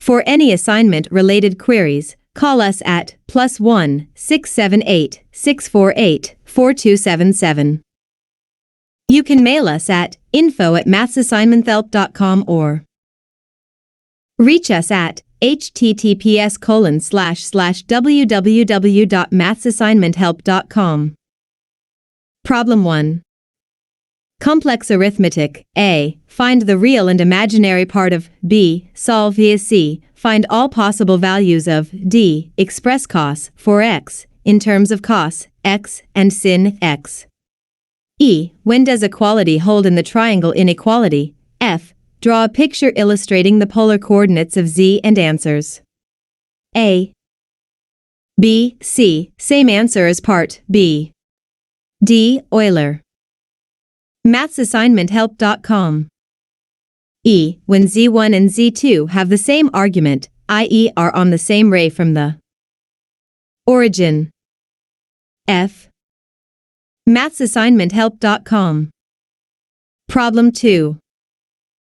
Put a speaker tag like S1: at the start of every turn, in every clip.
S1: For any assignment-related queries, call us at +1 678 648 4277. You can mail us at info@mathsassignmenthelp.com or reach us at https://www.mathsassignmenthelp.com. Problem 1. Complex arithmetic. A. Find the real and imaginary part of B. Solve via C. Find all possible values of D. Express cos for x in terms of cos x and sin x. E. When does equality hold in the triangle inequality? F. Draw a picture illustrating the polar coordinates of Z and answers. A, B, C. Same answer as part B. D. Euler. Mathsassignmenthelp.com. E. When Z1 and Z2 have the same argument, i.e. are on the same ray from the origin. F. Mathsassignmenthelp.com. Problem 2.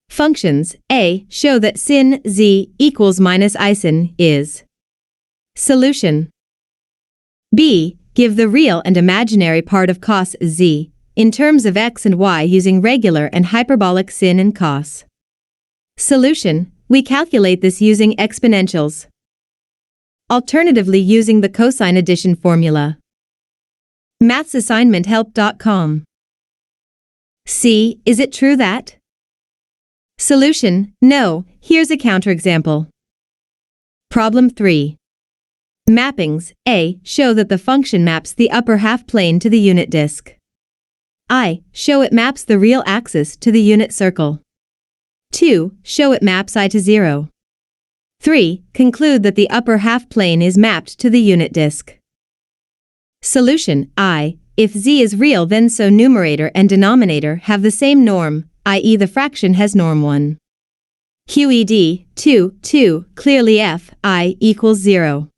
S1: Functions. A. Show that sin Z equals minus I sin is. Solution. B. Give the real and imaginary part of cos Z in terms of x and y using regular and hyperbolic sin and cos. Solution. We calculate this using exponentials. Alternatively, using the cosine addition formula. Mathsassignmenthelp.com. C. Is it true that? Solution. No. Here's a counterexample. Problem 3. Mappings. A. Show that the function maps the upper half plane to the unit disk. I. Show it maps the real axis to the unit circle. 2. Show it maps I to 0. 3. Conclude that the upper half plane is mapped to the unit disk. Solution. I. If Z is real, then so numerator and denominator have the same norm, i.e. the fraction has norm 1. QED 2 clearly F I equals 0.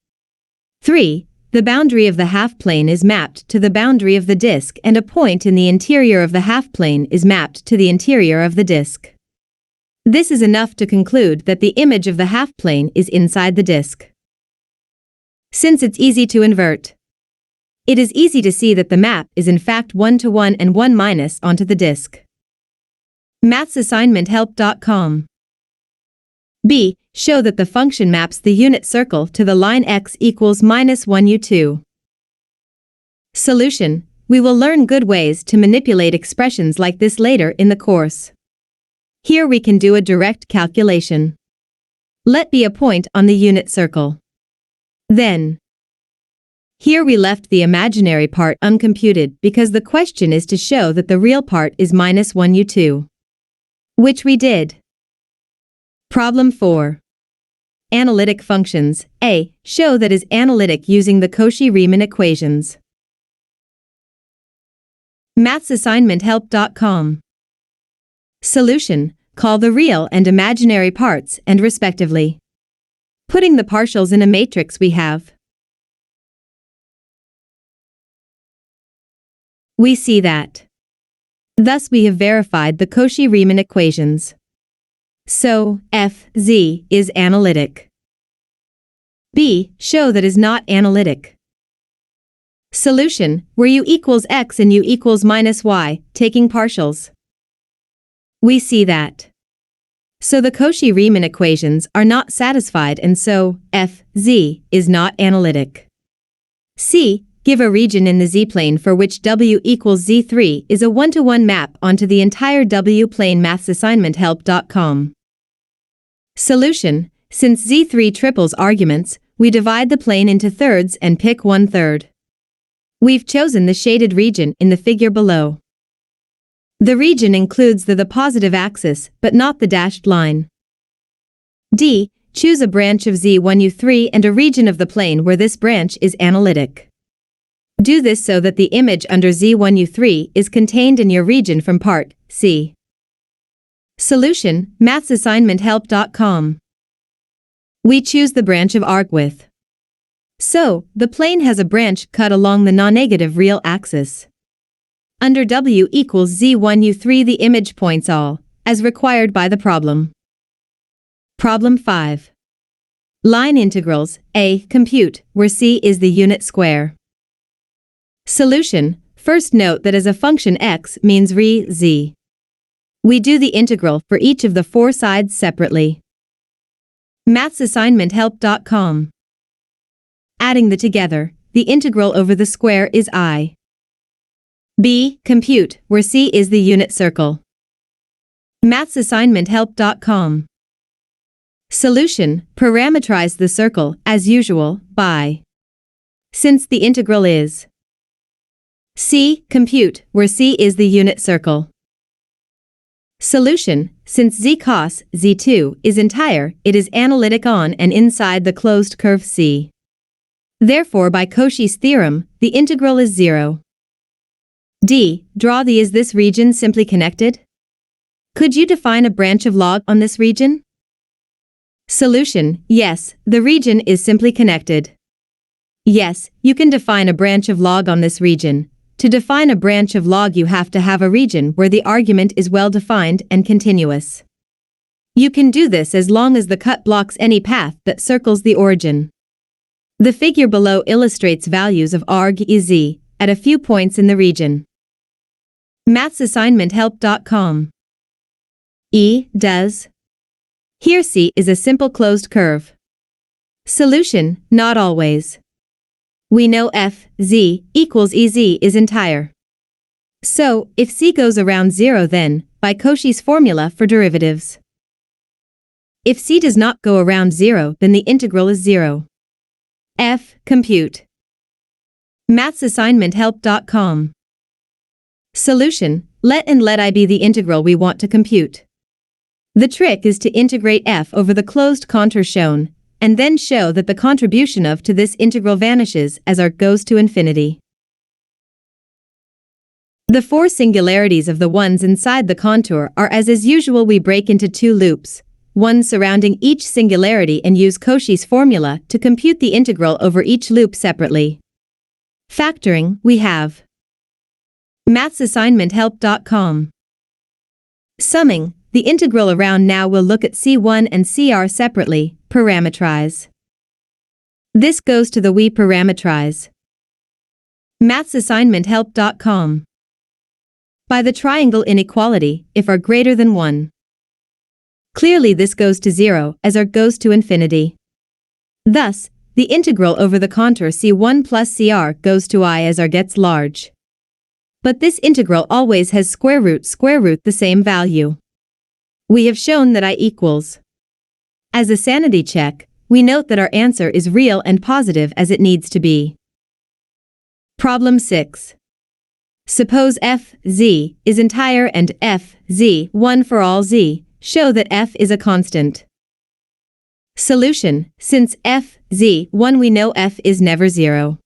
S1: 3. The boundary of the half-plane is mapped to the boundary of the disk and a point in the interior of the half-plane is mapped to the interior of the disk. This is enough to conclude that the image of the half-plane is inside the disk. Since it's easy to invert, it is easy to see that the map is in fact 1-to-1 and 1- onto the disk. Mathsassignmenthelp.com. B. Show that the function maps the unit circle to the line x equals -1 u2. Solution. We will learn good ways to manipulate expressions like this later in the course. Here we can do a direct calculation. Let be a point on the unit circle. Then, here we left the imaginary part uncomputed because the question is to show that the real part is -1 u2. Which we did. Problem 4. Analytic functions. A. Show that is analytic using the Cauchy-Riemann equations. Mathsassignmenthelp.com. Solution. Call the real and imaginary parts and respectively. Putting the partials in a matrix we have. We see that. Thus we have verified the Cauchy-Riemann equations. So, F, Z, is analytic. B. Show that is not analytic. Solution. Where u equals x and u equals -y, taking partials. We see that. So the Cauchy-Riemann equations are not satisfied and so, F, Z, is not analytic. C. Give a region in the Z-plane for which W equals Z3 is a 1-to-1 map onto the entire W-plane. Mathsassignmenthelp.com. Solution. Since Z3 triples arguments, we divide the plane into thirds and pick 1/3. We've chosen the shaded region in the figure below. The region includes the positive axis, but not the dashed line. D. Choose a branch of Z1U3 and a region of the plane where this branch is analytic. Do this so that the image under Z1U3 is contained in your region from part C. Solution. Mathsassignmenthelp.com. We choose the branch of arc width. So, the plane has a branch cut along the non-negative real axis. Under W equals Z1U3 the image points all, as required by the problem. Problem 5. Line integrals, A. Compute, where C is the unit square. Solution. First note that as a function x means re z. We do the integral for each of the four sides separately. mathsassignmenthelp.com. Adding the together, the integral over the square is I. B. Compute, where C is the unit circle. mathsassignmenthelp.com. Solution. Parameterize the circle, as usual, by. Since the integral is C. Compute, where C is the unit circle. Solution. Since z cos z2 is entire, it is analytic on and inside the closed curve C. Therefore, by Cauchy's theorem, the integral is 0. D. Draw the Is this region simply connected? Could you define a branch of log on this region? Solution. Yes, the region is simply connected. Yes, you can define a branch of log on this region. To define a branch of log, you have to have a region where the argument is well defined and continuous. You can do this as long as the cut blocks any path that circles the origin. The figure below illustrates values of arg z at a few points in the region. mathsassignmenthelp.com. E. Does. Here C is a simple closed curve. Solution. Not always. We know f, z, equals ez is entire. So, if c goes around 0, then, by Cauchy's formula for derivatives. If c does not go around 0, then the integral is 0. F. Compute. mathsassignmenthelp.com. Solution. Let and let I be the integral we want to compute. The trick is to integrate f over the closed contour shown, and then show that the contribution of to this integral vanishes as r goes to infinity. The four singularities of the ones inside the contour are as usual. We break into two loops, one surrounding each singularity, and use Cauchy's formula to compute the integral over each loop separately. Factoring, we have mathsassignmenthelp.com. Summing, the integral around. Now we'll look at C1 and CR separately. Parameterize. This goes to the we parameterize. mathsassignmenthelp.com. By the triangle inequality, if r greater than 1. Clearly this goes to 0 as r goes to infinity. Thus, the integral over the contour C1 plus CR goes to I as r gets large. But this integral always has square root the same value. We have shown that I equals. As a sanity check, we note that our answer is real and positive as it needs to be. Problem 6. Suppose f, z, is entire and f, z, 1 for all z, show that f is a constant. Solution. Since f, z, 1 we know f is never 0.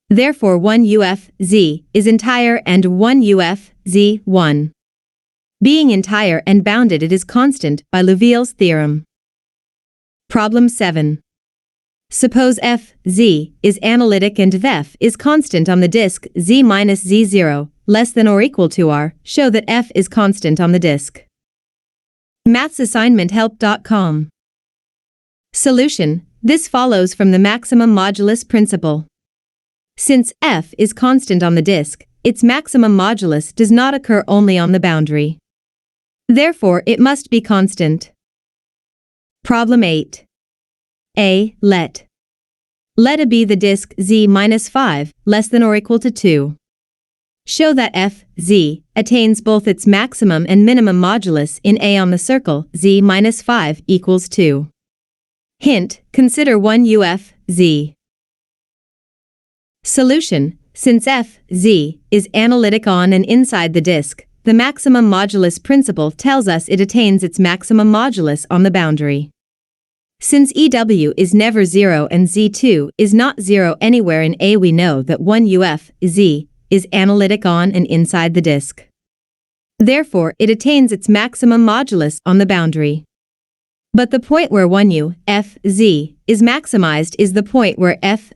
S1: Therefore 1 uf, z, is entire and 1 uf, z, 1. Being entire and bounded, it is constant by Liouville's theorem. Problem 7. Suppose f, z, is analytic and f is constant on the disk z minus z0, less than or equal to r, show that f is constant on the disk. mathsassignmenthelp.com. Solution. This follows from the maximum modulus principle. Since f is constant on the disk, its maximum modulus does not occur only on the boundary. Therefore, it must be constant. Problem 8. A. Let A be the disk z minus 5, less than or equal to 2. Show that f, z, attains both its maximum and minimum modulus in A on the circle z minus 5 equals 2. Hint, consider 1 uf, z. Solution. Since f, z, is analytic on and inside the disk, the maximum modulus principle tells us it attains its maximum modulus on the boundary. Since EW is never 0 and Z2 is not 0 anywhere in A, we know that 1 uf, z, is analytic on and inside the disk. Therefore, it attains its maximum modulus on the boundary. But the point where 1 u, f, z, is maximized is the point where f,